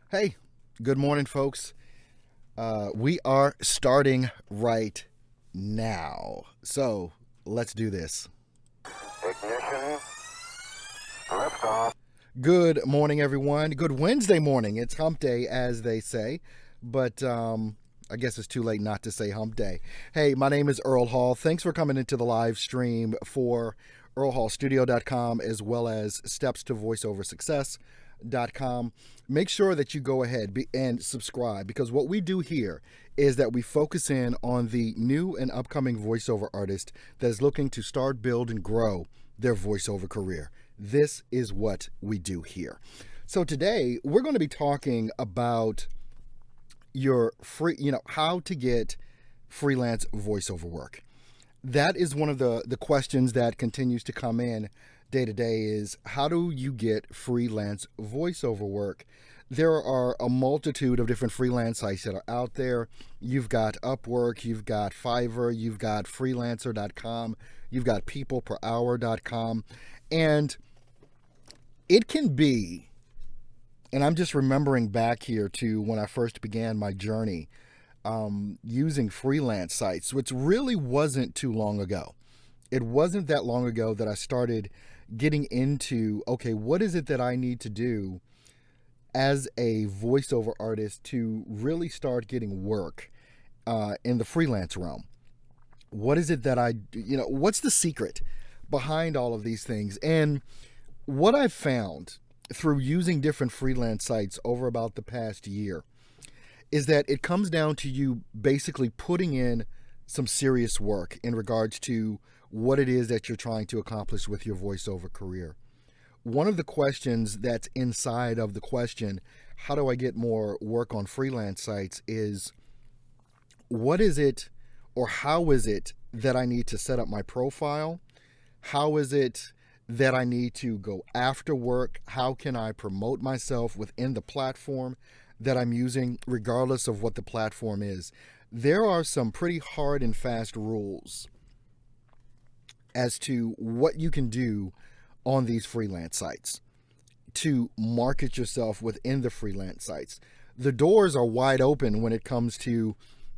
Hey, good morning, folks. We are starting right now. So let's do this. Ignition, liftoff. Good morning, everyone. Good Wednesday morning. It's hump day, as they say, but I guess it's too late not to say hump day. Hey, my name is Earl Hall. Thanks for coming into the live stream for earlhallstudio.com as well as Steps to Voiceover Success.com. Make sure that you go ahead and subscribe, because what we do here is that we focus in on the new and upcoming voiceover artist that is looking to start, build, and grow their voiceover career. This is what we do here. So today we're going to be talking about your how to get freelance voiceover work. That is one of the questions that continues to come in day to day, is how do you get freelance voiceover work? There are a multitude of different freelance sites that are out there. You've got Upwork, you've got Fiverr, you've got freelancer.com, you've got peopleperhour.com, and it can be, and I'm just remembering back here to when I first began my journey using freelance sites, which really wasn't too long ago. It wasn't that long ago that I started getting into, okay, what is it that I need to do as a voiceover artist to really start getting work in the freelance realm? What is it that what's the secret behind all of these things? And what I've found through using different freelance sites over about the past year is that it comes down to you basically putting in some serious work in regards to what it is that you're trying to accomplish with your voiceover career. One of the questions that's inside of the question, how do I get more work on freelance sites, is what is it, or how is it that I need to set up my profile? How is it that I need to go after work? How can I promote myself within the platform that I'm using, regardless of what the platform is? There are some pretty hard and fast rules as to what you can do on these freelance sites to market yourself within the freelance sites. The doors are wide open when it comes to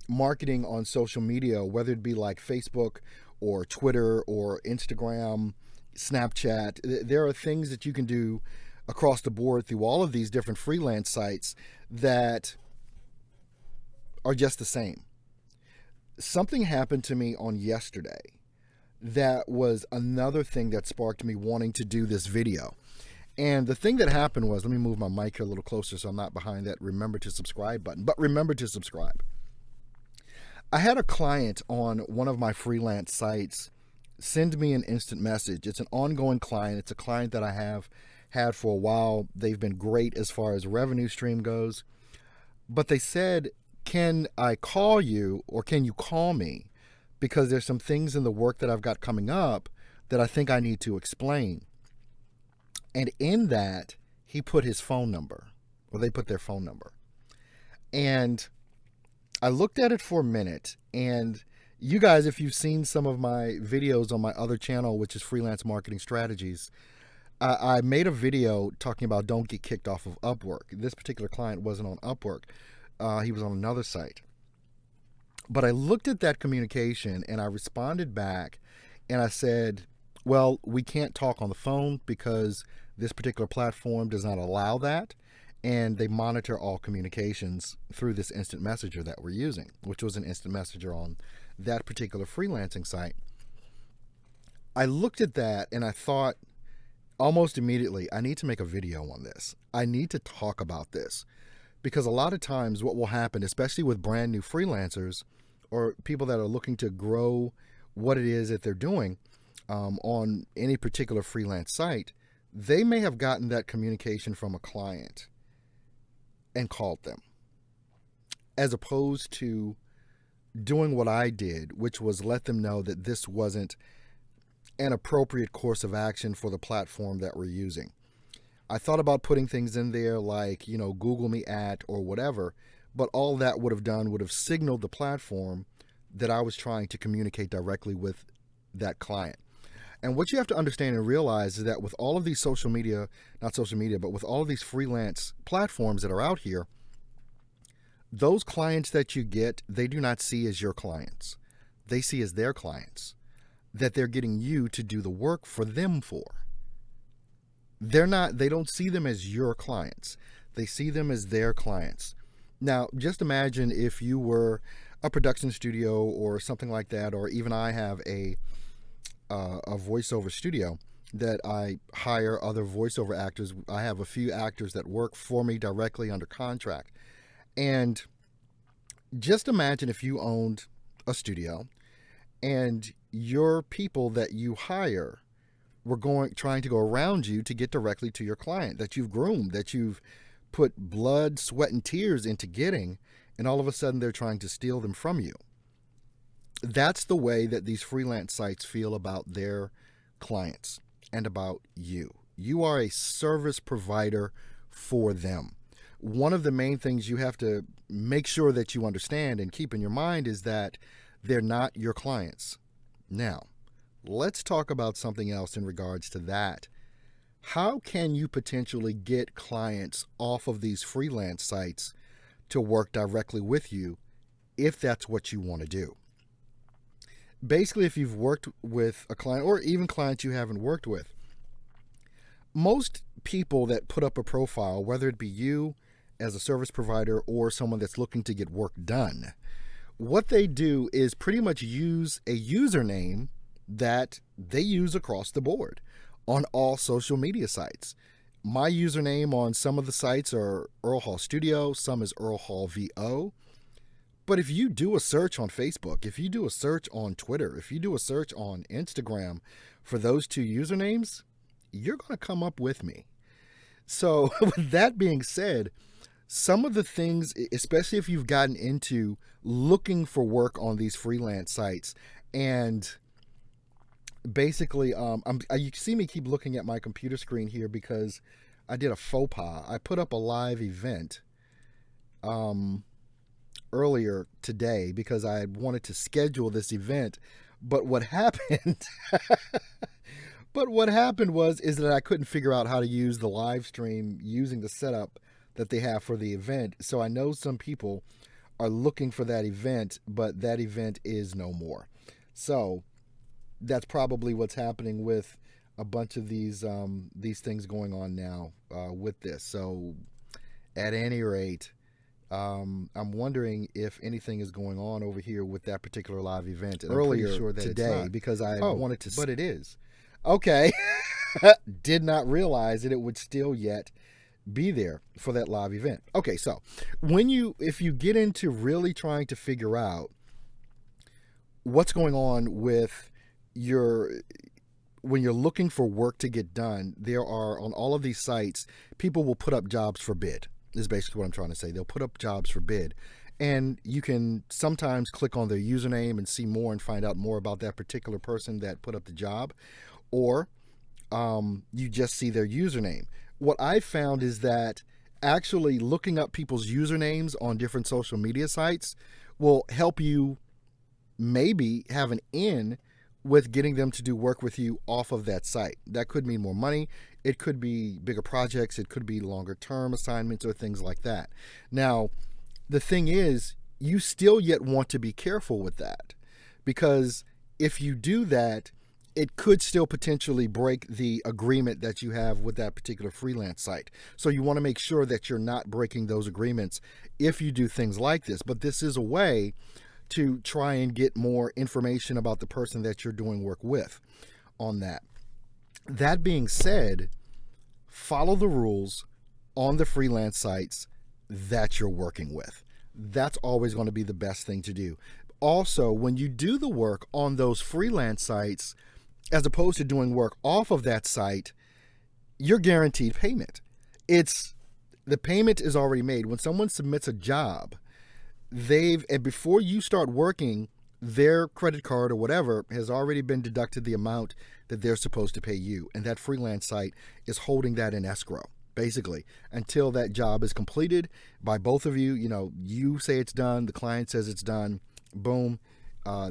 marketing on social media, whether it be like Facebook or Twitter or Instagram, Snapchat. There are things that you can do across the board through all of these different freelance sites that are just the same. Something happened to me on yesterday that was another thing that sparked me wanting to do this video. And the thing that happened was, let me move my mic here a little closer so I'm not behind that remember to subscribe button, but remember to subscribe. I had a client on one of my freelance sites send me an instant message. It's an ongoing client. It's a client that I have had for a while. They've been great as far as revenue stream goes. But they said, can I call you, or can you call me? Because there's some things in the work that I've got coming up that I think I need to explain. And in that, he put his phone number, or they put their phone number. And I looked at it for a minute, and you guys, if you've seen some of my videos on my other channel, which is Freelance Marketing Strategies, I made a video talking about don't get kicked off of Upwork. This particular client wasn't on Upwork. He was on another site. But I looked at that communication and I responded back and I said, well, we can't talk on the phone because this particular platform does not allow that. And they monitor all communications through this instant messenger that we're using, which was an instant messenger on that particular freelancing site. I looked at that and I thought almost immediately, I need to make a video on this. I need to talk about this, because a lot of times what will happen, especially with brand new freelancers or people that are looking to grow what it is that they're doing on any particular freelance site, they may have gotten that communication from a client and called them, as opposed to doing what I did, which was let them know that this wasn't an appropriate course of action for the platform that we're using. I thought about putting things in there like, Google me at or whatever, but all that would have done would have signaled the platform that I was trying to communicate directly with that client. And what you have to understand and realize is that with all of these but with all of these freelance platforms that are out here, those clients that you get, they do not see as your clients. They see as their clients that they're getting you to do the work for them for. They don't see them as your clients. They see them as their clients. Now, just imagine if you were a production studio or something like that, or even I have a voiceover studio that I hire other voiceover actors. I have a few actors that work for me directly under contract. And just imagine if you owned a studio and your people that you hire were trying to go around you to get directly to your client that you've groomed, that you've put blood, sweat, and tears into getting, and all of a sudden they're trying to steal them from you. That's the way that these freelance sites feel about their clients and about you. You are a service provider for them. One of the main things you have to make sure that you understand and keep in your mind is that they're not your clients. Now, let's talk about something else in regards to that. How can you potentially get clients off of these freelance sites to work directly with you if that's what you want to do? Basically, if you've worked with a client or even clients you haven't worked with, most people that put up a profile, whether it be you as a service provider or someone that's looking to get work done, what they do is pretty much use a username that they use across the board on all social media sites. My username on some of the sites are Earl Hall Studio, some is Earl Hall VO. But if you do a search on Facebook, if you do a search on Twitter, if you do a search on Instagram for those two usernames, you're going to come up with me. So with that being said, some of the things, especially if you've gotten into looking for work on these freelance sites, and basically, you see me keep looking at my computer screen here because I did a faux pas. I put up a live event earlier today because I wanted to schedule this event, but what happened is that I couldn't figure out how to use the live stream using the setup that they have for the event. So I know some people are looking for that event, but that event is no more. So that's probably what's happening with a bunch of these things going on now with this. So at any rate, I'm wondering if anything is going on over here with that particular live event. And earlier I'm pretty sure that today, it's not, because I wanted to, but it is. Okay. Did not realize that it would still yet be there for that live event. Okay, so if you get into really trying to figure out what's going on with when you're looking for work to get done, there are, on all of these sites, people will put up jobs for bid, is basically what I'm trying to say. They'll put up jobs for bid, and you can sometimes click on their username and see more and find out more about that particular person that put up the job, or you just see their username. What I found is that actually looking up people's usernames on different social media sites will help you maybe have an in with getting them to do work with you off of that site. That could mean more money. It could be bigger projects. It could be longer term assignments or things like that. Now, the thing is, you still yet want to be careful with that, because if you do that, it could still potentially break the agreement that you have with that particular freelance site. So you want to make sure that you're not breaking those agreements if you do things like this. But this is a way to try and get more information about the person that you're doing work with on that. That being said, follow the rules on the freelance sites that you're working with. That's always going to be the best thing to do. Also, when you do the work on those freelance sites, as opposed to doing work off of that site, you're guaranteed payment. The payment is already made. When someone submits a job, and before you start working, their credit card or whatever has already been deducted the amount that they're supposed to pay you. And that freelance site is holding that in escrow, basically, until that job is completed by both of you. You say it's done, the client says it's done, boom,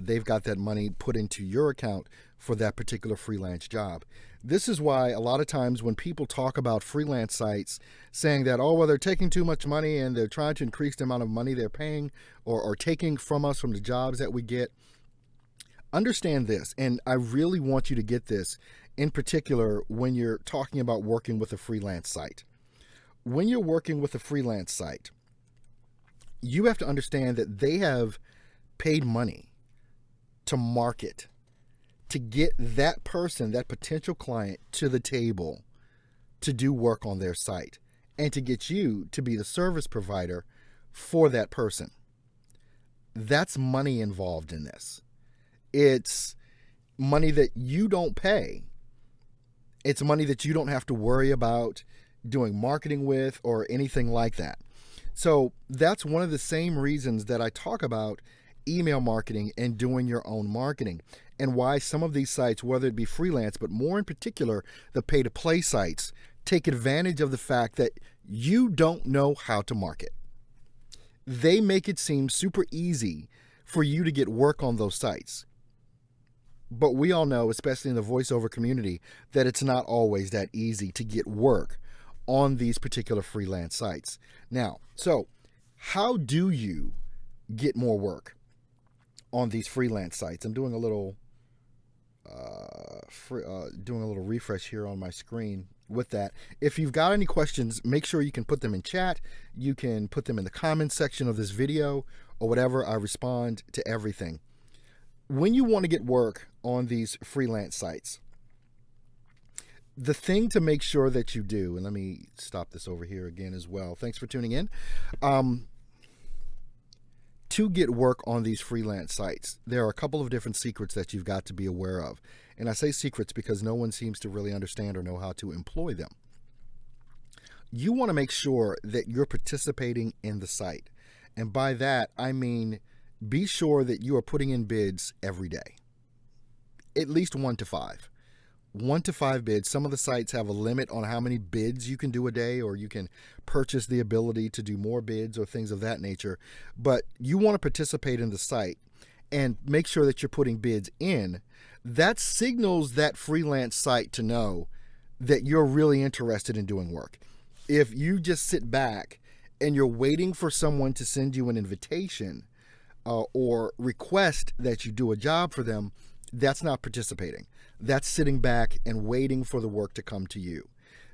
they've got that money put into your account for that particular freelance job. This is why a lot of times when people talk about freelance sites saying that, oh, well, they're taking too much money and they're trying to increase the amount of money they're paying or taking from us from the jobs that we get, understand this, and I really want you to get this in particular when you're talking about working with a freelance site. When you're working with a freelance site, you have to understand that they have paid money to market, to get that person, that potential client, to the table to do work on their site and to get you to be the service provider for that person. That's money involved in this. It's money that you don't pay. It's money that you don't have to worry about doing marketing with or anything like that. So that's one of the same reasons that I talk about email marketing and doing your own marketing, and why some of these sites, whether it be freelance, but more in particular, the pay-to-play sites, take advantage of the fact that you don't know how to market. They make it seem super easy for you to get work on those sites. But we all know, especially in the voiceover community, that it's not always that easy to get work on these particular freelance sites. Now, so how do you get more work on these freelance sites? I'm doing a little refresh here on my screen with that. If you've got any questions, make sure you can put them in chat. You can put them in the comments section of this video or whatever. I respond to everything. When you want to get work on these freelance sites, the thing to make sure that you do, and let me stop this over here again as well. Thanks for tuning in. To get work on these freelance sites, there are a couple of different secrets that you've got to be aware of. And I say secrets because no one seems to really understand or know how to employ them. You want to make sure that you're participating in the site. And by that, I mean, be sure that you are putting in bids every day. At least 1 to 5. 1 to 5 bids. Some of the sites have a limit on how many bids you can do a day, or you can purchase the ability to do more bids or things of that nature. But you want to participate in the site and make sure that you're putting bids in. That signals that freelance site to know that you're really interested in doing work. If you just sit back and you're waiting for someone to send you an invitation or request that you do a job for them, that's not participating. That's sitting back and waiting for the work to come to you.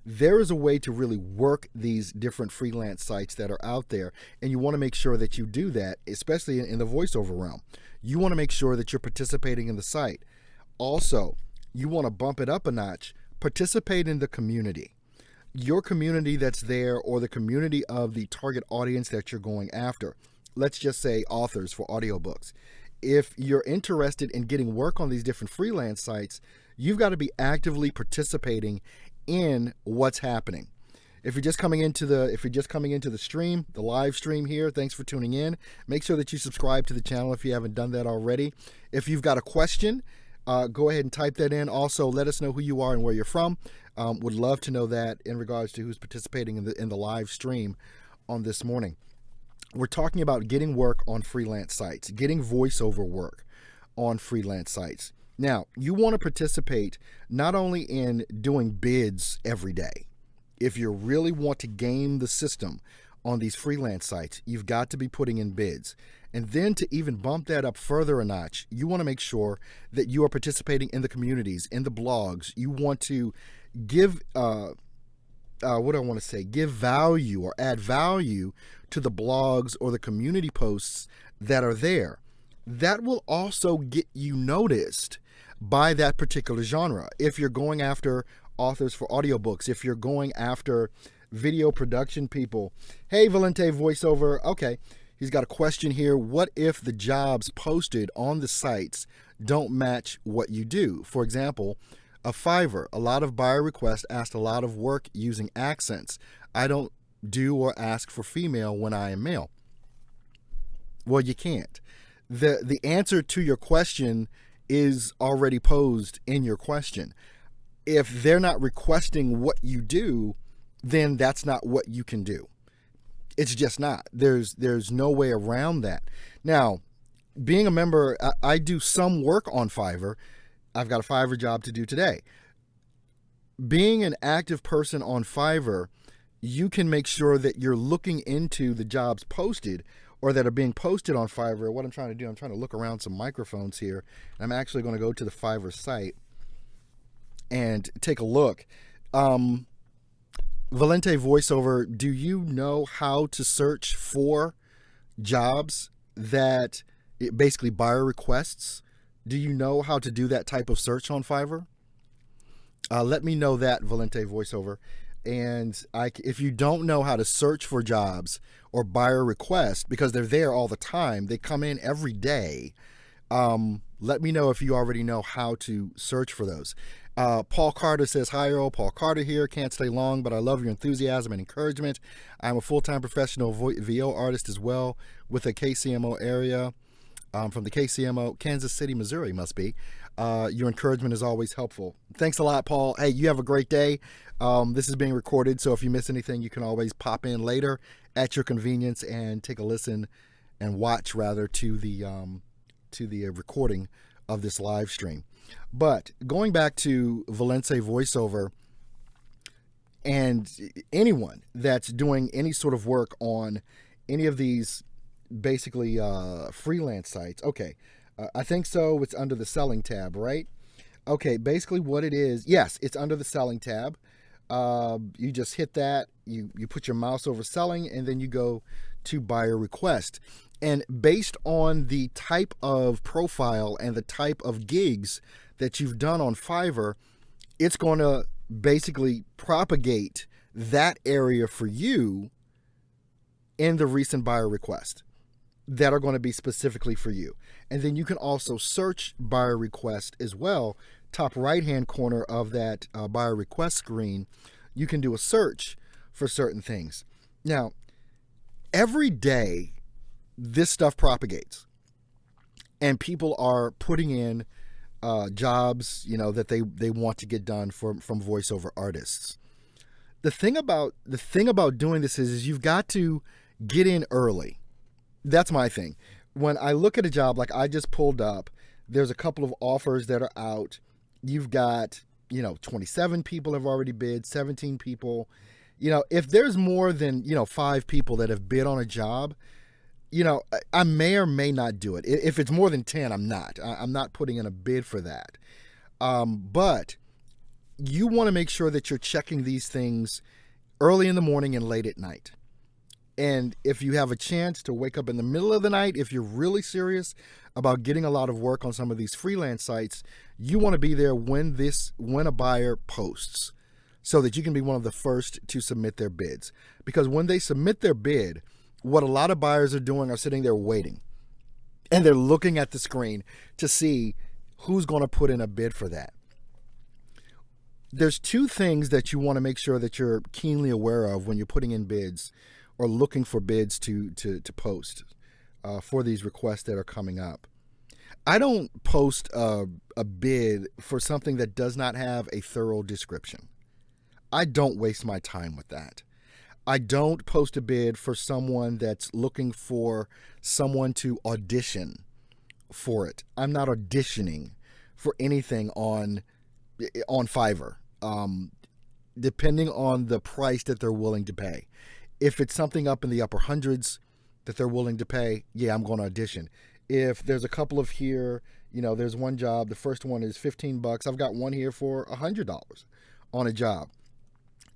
There is a way to really work these different freelance sites that are out there, and you want to make sure that you do that, especially in the voiceover realm. You want to make sure that you're participating in the site. Also, you want to bump it up a notch. Participate in the community. Your community that's there, or the community of the target audience that you're going after. Let's just say authors for audiobooks. If you're interested in getting work on these different freelance sites, you've got to be actively participating in what's happening. If you're just coming into the stream, the live stream here, thanks for tuning in. Make sure that you subscribe to the channel if you haven't done that already. If you've got a question, go ahead and type that in. Also, let us know who you are and where you're from. Would love to know that in regards to who's participating in the live stream on this morning. We're talking about getting work on freelance sites, getting voiceover work on freelance sites. Now, you want to participate not only in doing bids every day. If you really want to game the system on these freelance sites, you've got to be putting in bids. And then to even bump that up further a notch, you want to make sure that you are participating in the communities, in the blogs. You want to give give value or add value to the blogs or the community posts that are there. That will also get you noticed by that particular genre. If you're going after authors for audiobooks, if you're going after video production people, hey, Valente Voiceover, okay, he's got a question here. What if the jobs posted on the sites don't match what you do? For example, a Fiverr, a lot of buyer requests asked a lot of work using accents. I don't do or ask for female when I am male. Well, you can't. The answer to your question is already posed in your question. If they're not requesting what you do, then that's not what you can do. It's just not. There's no way around that. Now, being a member, I do some work on Fiverr. I've got a Fiverr job to do today. Being an active person on Fiverr, you can make sure that you're looking into the jobs posted or that are being posted on Fiverr. What I'm trying to do, I'm trying to look around some microphones here. I'm actually going to go to the Fiverr site and take a look. Valente Voiceover, do you know how to search for jobs that basically buyer requests? Do you know how to do that type of search on Fiverr? Let me know that, Valente Voiceover. And if you don't know how to search for jobs or buyer requests, because they're there all the time, they come in every day, let me know if you already know how to search for those. Paul Carter says, hi, Earl. Paul Carter here. Can't stay long, but I love your enthusiasm and encouragement. I'm a full-time professional VO artist as well with a KCMO area. From the KCMO, Kansas City, Missouri, must be. Your encouragement is always helpful. Thanks a lot, Paul. Hey, you have a great day. This is being recorded, so if you miss anything, you can always pop in later at your convenience and take a listen and watch, rather, to the recording of this live stream. But going back to Valente Voiceover and anyone that's doing any sort of work on any of these basically freelance sites. Okay, I think so. It's under the selling tab, right? Okay, basically what it is, yes, it's under the selling tab. You just hit that, you put your mouse over selling, and then you go to buyer request. And based on the type of profile and the type of gigs that you've done on Fiverr, it's going to basically propagate that area for you in the recent buyer request that are going to be specifically for you. And then you can also search buyer request as well. Top right-hand corner of that buyer request screen, you can do a search for certain things. Now, every day, this stuff propagates. And people are putting in jobs, that they want to get done from voiceover artists. The thing about doing this is you've got to get in early. That's my thing. When I look at a job like I just pulled up, there's a couple of offers that are out. You've got, 27 people have already bid, 17 people. If there's more than, 5 people that have bid on a job, I may or may not do it. If it's more than 10, I'm not. I'm not putting in a bid for that. But you want to make sure that you're checking these things early in the morning and late at night. And if you have a chance to wake up in the middle of the night, if you're really serious about getting a lot of work on some of these freelance sites, you want to be there when a buyer posts so that you can be one of the first to submit their bids. Because when they submit their bid, what a lot of buyers are doing are sitting there waiting. And they're looking at the screen to see who's going to put in a bid for that. There's 2 things that you want to make sure that you're keenly aware of when you're putting in bids or looking for bids to post for these requests that are coming up. I don't post a bid for something that does not have a thorough description. I don't waste my time with that. I don't post a bid for someone that's looking for someone to audition for it. I'm not auditioning for anything on Fiverr, depending on the price that they're willing to pay. If it's something up in the upper hundreds that they're willing to pay, yeah, I'm going to audition. If there's a couple of here, there's one job, the first one is $15. I've got one here for $100 on a job.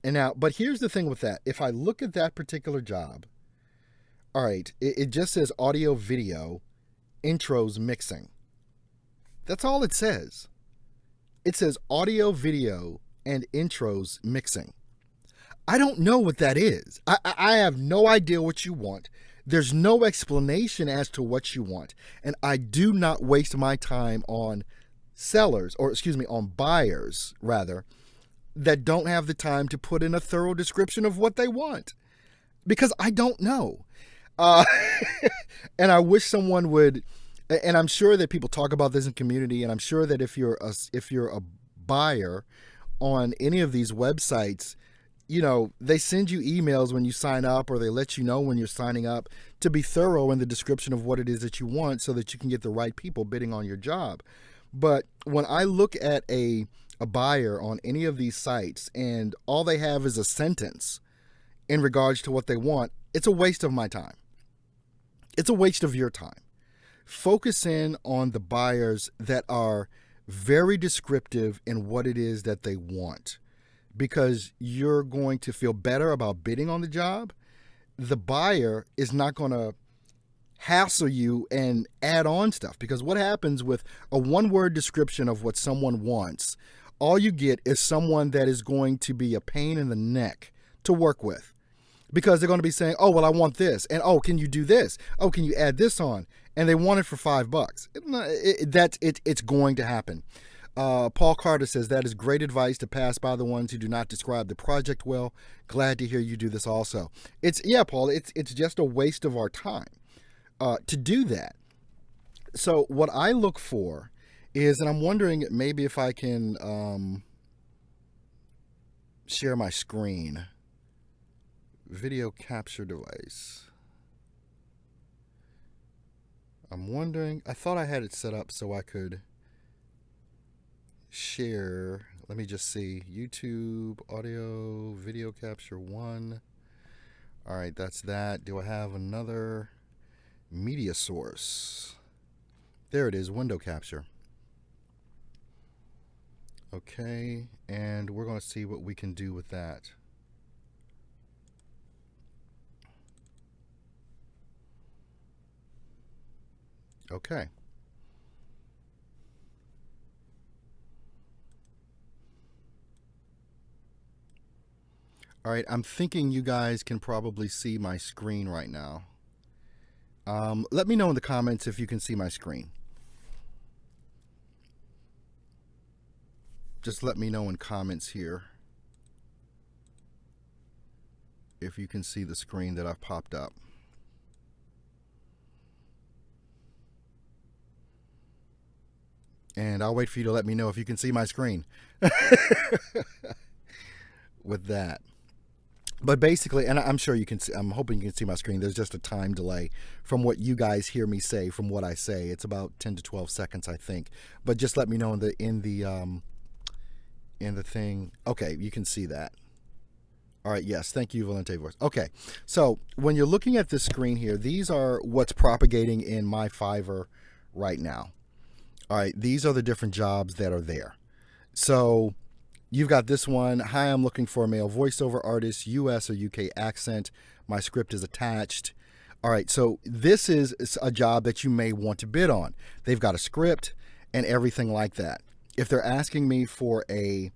And now, but here's the thing with that. If I look at that particular job, all right, it just says audio, video, intros, mixing. That's all it says. It says audio, video, and intros, mixing. I don't know what that is. I have no idea what you want. There's no explanation as to what you want. And I do not waste my time on on buyers, rather, that don't have the time to put in a thorough description of what they want. Because I don't know. And I wish someone would, and I'm sure that people talk about this in community, and I'm sure that if you're a buyer on any of these websites, they send you emails when you sign up, or they let you know when you're signing up to be thorough in the description of what it is that you want so that you can get the right people bidding on your job. But when I look at a buyer on any of these sites and all they have is a sentence in regards to what they want, it's a waste of my time. It's a waste of your time. Focus in on the buyers that are very descriptive in what it is that they want, because you're going to feel better about bidding on the job. The buyer is not going to hassle you and add on stuff, because what happens with a one-word description of what someone wants, all you get is someone that is going to be a pain in the neck to work with, because they're going to be saying, oh, well, I want this, and oh, can you do this? Oh, can you add this on? And they want it for $5. It's going to happen. Paul Carter says, that is great advice to pass by the ones who do not describe the project well. Glad to hear you do this also. Paul, it's just a waste of our time to do that. So what I look for is, and I'm wondering maybe if I can share my screen. Video capture device. I'm wondering, I thought I had it set up so I could share. Let me just see. YouTube, audio, video capture 1. All right, that's that. Do I have another media source? There it is, window capture. Okay, and we're going to see what we can do with that. Okay. All right, I'm thinking you guys can probably see my screen right now. Let me know in the comments if you can see my screen. Just let me know in comments here if you can see the screen that I've popped up. And I'll wait for you to let me know if you can see my screen with that. But basically, and I'm sure you can see, I'm hoping you can see my screen. There's just a time delay from what you guys hear me say from what I say. It's about 10 to 12 seconds, I think. But just let me know in the thing. Okay, you can see that. All right, yes, thank you, Valente Voice. Okay, so when you're looking at this screen here, these are what's propagating in my Fiverr right now. All right, these are the different jobs that are there. So you've got this one. Hi, I'm looking for a male voiceover artist, US or UK accent. My script is attached. All right, so this is a job that you may want to bid on. They've got a script and everything like that. If they're asking me for a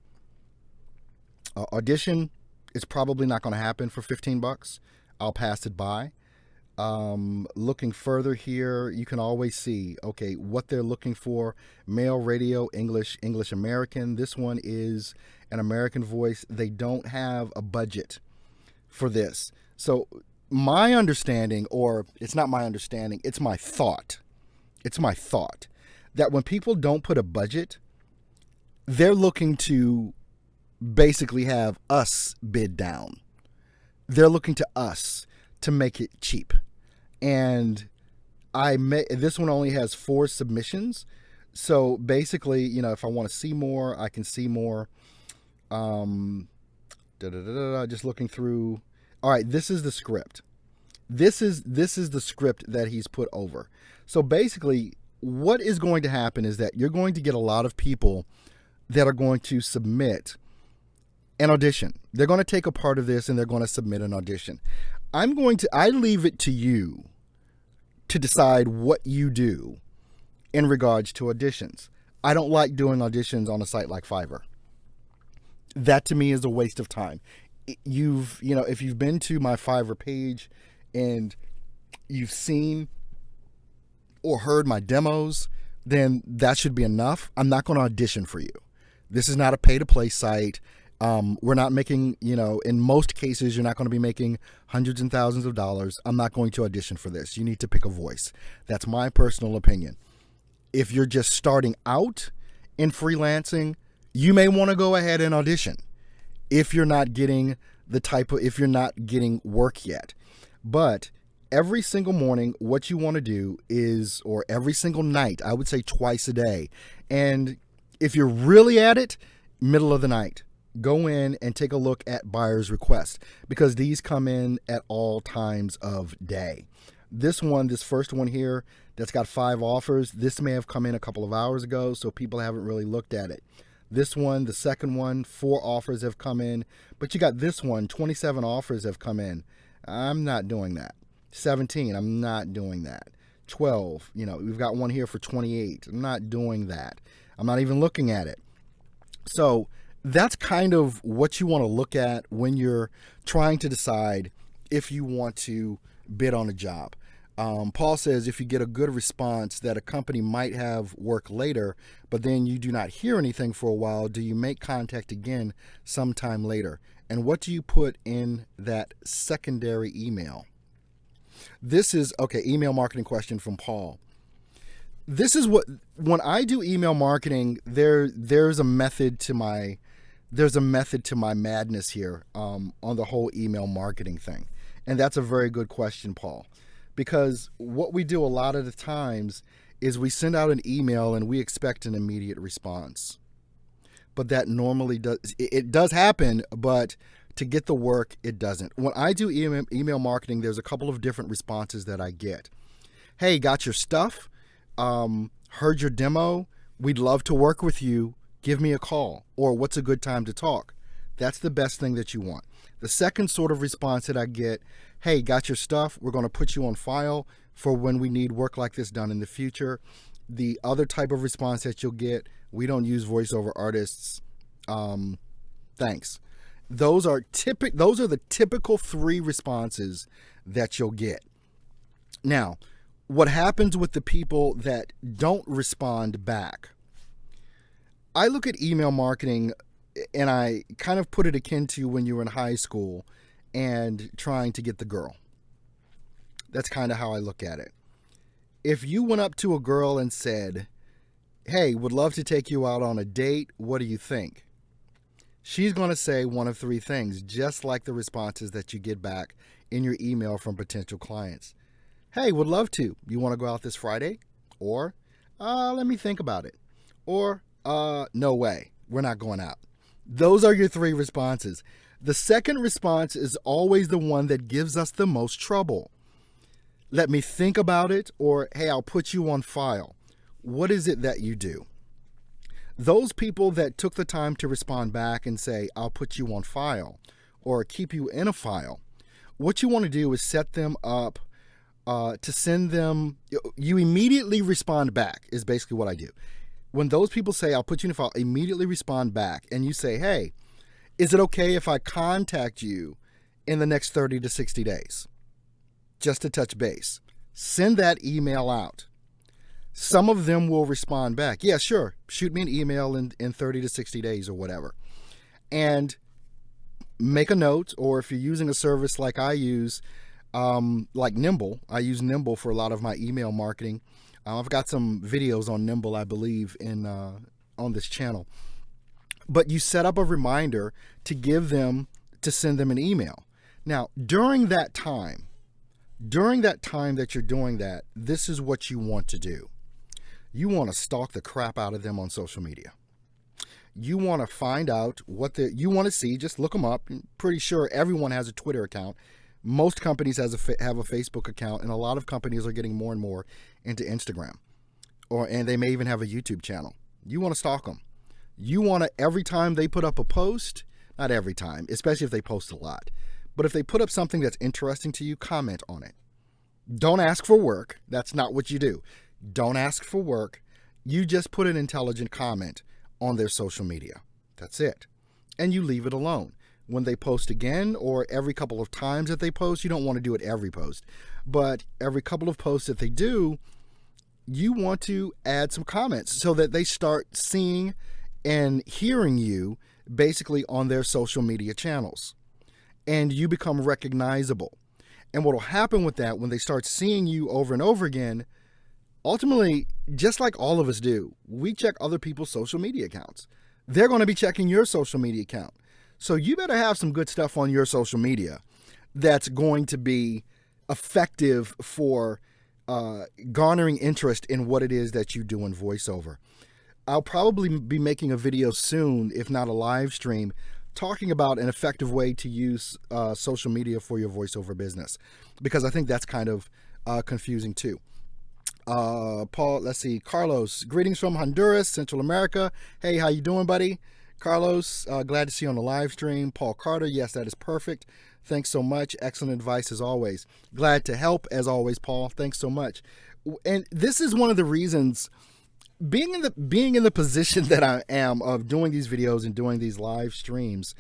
audition, it's probably not going to happen for $15. I'll pass it by. Looking further here, you can always see, okay, what they're looking for. Male radio, English American. This one is an American voice. They don't have a budget for this. So my understanding, or it's not my understanding, it's my thought. It's my thought that when people don't put a budget, they're looking to basically have us bid down. They're looking to us to make it cheap. And this one only has 4 submissions. So basically, if I want to see more, I can see more. Just looking through. All right, this is the script. This is the script that he's put over. So basically, what is going to happen is that you're going to get a lot of people that are going to submit an audition. They're going to take a part of this and they're going to submit an audition. I leave it to you to decide what you do in regards to auditions. I don't like doing auditions on a site like Fiverr. That to me is a waste of time. If you've been to my Fiverr page and you've seen or heard my demos, then that should be enough. I'm not going to audition for you. This is not a pay-to-play site. We're not making, in most cases, you're not going to be making hundreds and thousands of dollars. I'm not going to audition for this. You need to pick a voice. That's my personal opinion. If you're just starting out in freelancing, you may want to go ahead and audition if you're not getting if you're not getting work yet. But every single morning, what you want to do is, or every single night, I would say twice a day. And if you're really at it, middle of the night, go in and take a look at buyer's requests, because these come in at all times of day. This first one here that's got 5 offers, this may have come in a couple of hours ago, so people haven't really looked at it. This one, the second one, 4 offers have come in, but you got this one, 27 offers have come in. I'm not doing that. 17, I'm not doing that. 12, we've got one here for 28. I'm not doing that. I'm not even looking at it. So that's kind of what you want to look at when you're trying to decide if you want to bid on a job. Paul says if you get a good response that a company might have work later, but then you do not hear anything for a while, do you make contact again sometime later? And what do you put in that secondary email? This is, email marketing question from Paul. This is when I do email marketing, there's a method to my madness here on the whole email marketing thing. And that's a very good question, Paul, because what we do a lot of the times is we send out an email and we expect an immediate response. But that normally does happen, but to get the work, it doesn't. When I do email marketing, there's a couple of different responses that I get. Hey, got your stuff? Heard your demo? We'd love to work with you. Give me a call. Or what's a good time to talk? That's the best thing that you want. The second sort of response that I get, hey, got your stuff? We're going to put you on file for when we need work like this done in the future. The other type of response that you'll get, we don't use voiceover artists. Thanks. Those are the typical 3 responses that you'll get. Now, what happens with the people that don't respond back? I look at email marketing and I kind of put it akin to when you were in high school and trying to get the girl. That's kind of how I look at it. If you went up to a girl and said, hey, would love to take you out on a date, what do you think? She's going to say one of 3 things, just like the responses that you get back in your email from potential clients. Hey, would love to. You want to go out this Friday? Or, let me think about it. Or, no way, we're not going out. Those are your 3 responses. The second response is always the one that gives us the most trouble. Let me think about it, or, hey, I'll put you on file. What is it that you do? Those people that took the time to respond back and say, I'll put you on file or keep you in a file, what you want to do is set them up to send them, you immediately respond back is basically what I do. When those people say, I'll put you in a file, immediately respond back and you say, hey, is it okay if I contact you in the next 30 to 60 days? Just to touch base. Send that email out. Some of them will respond back. Yeah, sure. Shoot me an email in 30 to 60 days or whatever. And make a note, or if you're using a service like I use, like Nimble, I use Nimble for a lot of my email marketing. I've got some videos on Nimble, I believe, on this channel. But you set up a reminder to send them an email. Now, during that time that you're doing that, this is what you want to do. You want to stalk the crap out of them on social media. You want to find out what you want to see. Just look them up. I'm pretty sure everyone has a Twitter account. Most companies have a Facebook account, and a lot of companies are getting more and more into Instagram, and they may even have a YouTube channel. You want to stalk them. You want to, every time they put up a post, not every time, especially if they post a lot, but if they put up something that's interesting to you, comment on it. Don't ask for work. That's not what you do. Don't ask for work. You just put an intelligent comment on their social media. That's it. And you leave it alone. When they post again, or every couple of times that they post, you don't want to do it every post, but every couple of posts that they do, you want to add some comments so that they start seeing and hearing you basically on their social media channels, and you become recognizable. And what will happen with that, when they start seeing you over and over again, ultimately, just like all of us do, we check other people's social media accounts. They're going to be checking your social media account. So you better have some good stuff on your social media that's going to be effective for garnering interest in what it is that you do in voiceover. I'll probably be making a video soon, if not a live stream, talking about an effective way to use social media for your voiceover business, because I think that's kind of confusing too. Paul, let's see, Carlos, greetings from Honduras, Central America. Hey, how you doing, buddy? Carlos, glad to see you on the live stream. Paul Carter, yes, that is perfect. Thanks so much. Excellent advice as always. Glad to help as always, Paul. Thanks so much. And this is one of the reasons, being in the position that I am of doing these videos and doing these live streams,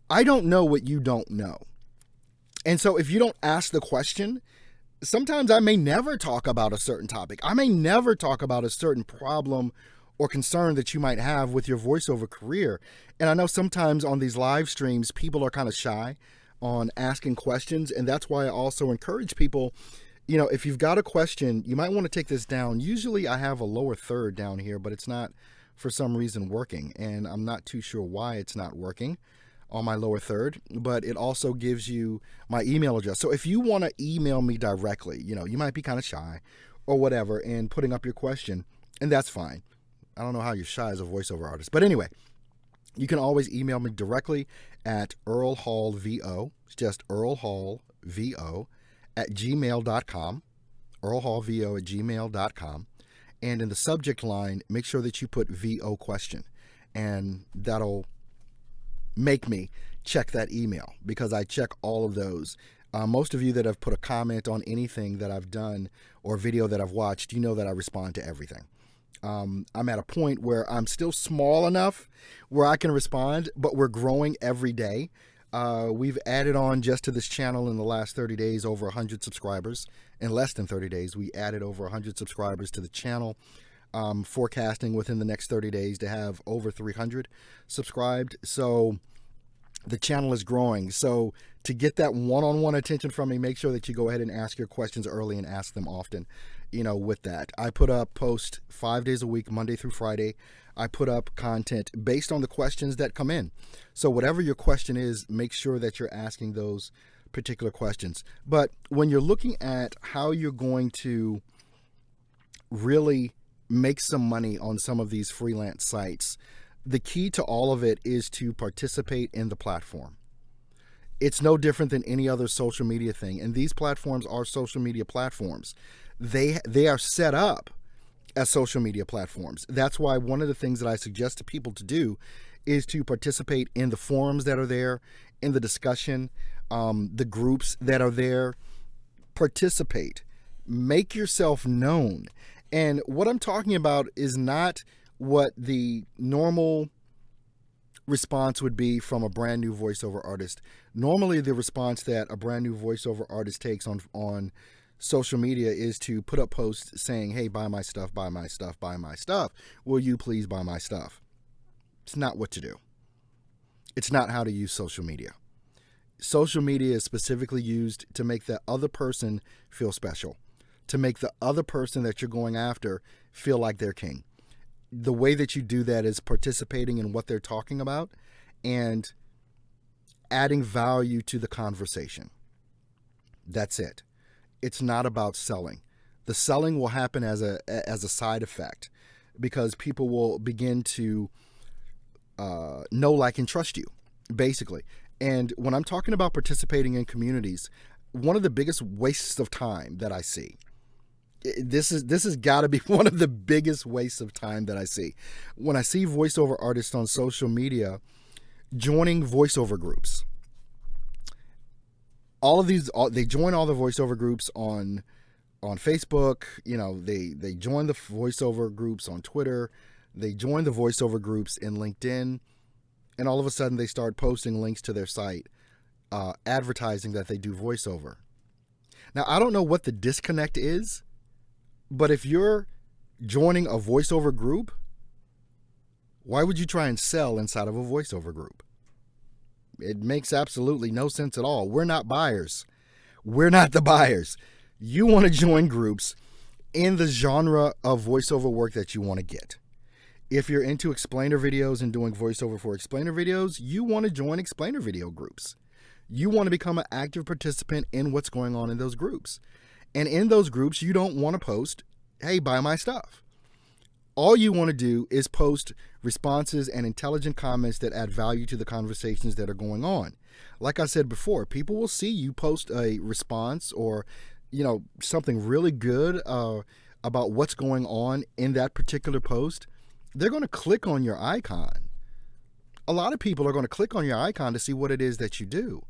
I don't know what you don't know. And so if you don't ask the question, sometimes I may never talk about a certain topic. I may never talk about a certain problem or concern that you might have with your voiceover career. And I know sometimes on these live streams, people are kind of shy on asking questions. And that's why I also encourage people, you know, if you've got a question, you might want to take this down. Usually I have a lower third down here, but it's not for some reason working. And I'm not too sure why it's not working on my lower third, but it also gives you my email address. So if you want to email me directly, you know, you might be kind of shy or whatever in putting up your question, and that's fine. I don't know how you're shy as a voiceover artist, but anyway, you can always email me directly at earlhallvo. It's just earlhallvo at gmail.com, earlhallvo at gmail.com. And in the subject line, make sure that you put VO question, and that'll make me check that email, because I check all of those. Most of you that have put a comment on anything that I've done or video that I've watched, you know that I respond to everything. I'm at a point where I'm still small enough where I can respond, but we're growing every day. We've added on just to this channel in the last 30 days over 100 subscribers. In less than 30 days, we added over 100 subscribers to the channel. Forecasting within the next 30 days to have over 300 subscribed. So the channel is growing. So to get that one-on-one attention from me, make sure that you go ahead and ask your questions early and ask them often. You know, with that, I put up posts 5 days a week, Monday through Friday. I put up content based on the questions that come in. So whatever your question is, make sure that you're asking those particular questions. But when you're looking at how you're going to really make some money on some of these freelance sites, the key to all of it is to participate in the platform. It's no different than any other social media thing. And these platforms are social media platforms. They are set up as social media platforms. That's why one of the things that I suggest to people to do is to participate in the forums that are there, in the discussion, the groups that are there. Participate. Make yourself known. And what I'm talking about is not what the normal response would be from a brand new voiceover artist. Normally, the response that a brand new voiceover artist takes on social media is to put up posts saying, hey, buy my stuff, buy my stuff, buy my stuff. Will you please buy my stuff? It's not what to do. It's not how to use social media. Social media is specifically used to make the other person feel special, to make the other person that you're going after feel like they're king. The way that you do that is participating in what they're talking about and adding value to the conversation. That's it. It's not about selling. The selling will happen as a side effect, because people will begin to know, like, and trust you, basically. And when I'm talking about participating in communities, one of the biggest wastes of time that I see, this has got to be one of the biggest wastes of time that I see. When I see voiceover artists on social media joining voiceover groups, they join all the voiceover groups on Facebook. You know, they join the voiceover groups on Twitter. They join the voiceover groups in LinkedIn, and all of a sudden they start posting links to their site, advertising that they do voiceover. Now, I don't know what the disconnect is, but if you're joining a voiceover group, why would you try and sell inside of a voiceover group? It makes absolutely no sense at all. We're not buyers. We're not the buyers. You want to join groups in the genre of voiceover work that you want to get. If you're into explainer videos and doing voiceover for explainer videos, you want to join explainer video groups. You want to become an active participant in what's going on in those groups. And in those groups, you don't want to post, hey, buy my stuff. All you want to do is post responses and intelligent comments that add value to the conversations that are going on. Like I said before, people will see you post a response or, something really good about what's going on in that particular post. They're going to click on your icon. A lot of people are going to click on your icon to see what it is that you do.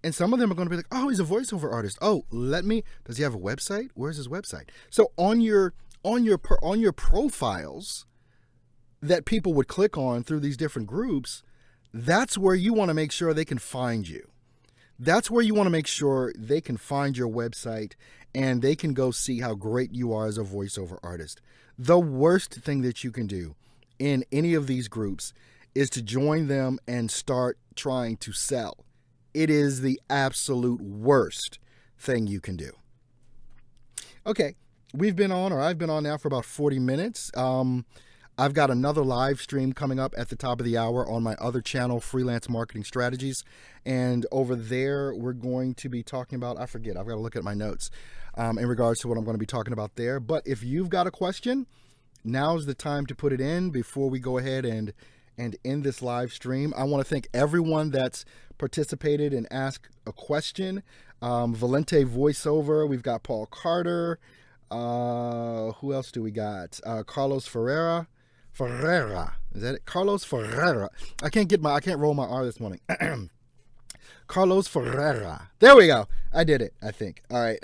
And some of them are going to be like, oh, he's a voiceover artist. Oh, does he have a website? Where's his website? So on your profiles that people would click on through these different groups, that's where you want to make sure they can find you. That's where you want to make sure they can find your website and they can go see how great you are as a voiceover artist. The worst thing that you can do in any of these groups is to join them and start trying to sell. It is the absolute worst thing you can do. Okay, I've been on now for about 40 minutes. I've got another live stream coming up at the top of the hour on my other channel, Freelance Marketing Strategies. And over there, we're going to be talking about, I've got to look at my notes in regards to what I'm going to be talking about there. But if you've got a question, now's the time to put it in before we go ahead and end this live stream. I want to thank everyone that's participated and asked a question. Valente Voiceover, we've got Paul Carter. Who else do we got? Carlos Ferreira. Is that it? Carlos Ferreira. I can't roll my R this morning. Carlos Ferreira. There we go. I did it, I think. All right.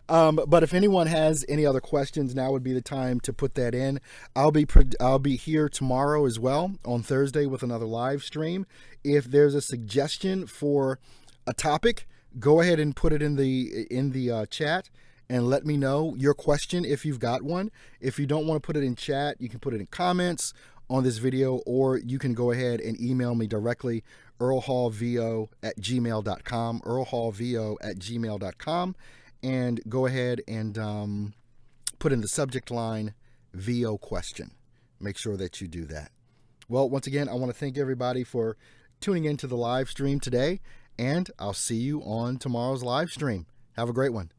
But if anyone has any other questions, now would be the time to put that in. I'll be here tomorrow as well on Thursday with another live stream. If there's a suggestion for a topic, go ahead and put it in the chat and let me know your question if you've got one. If you don't want to put it in chat, you can put it in comments on this video, or you can go ahead and email me directly, earlhallvo@gmail.com, earlhallvo@gmail.com, and go ahead and put in the subject line VO question. Make sure that you do that. Well, once again, I want to thank everybody for tuning into the live stream today, and I'll see you on tomorrow's live stream. Have a great one.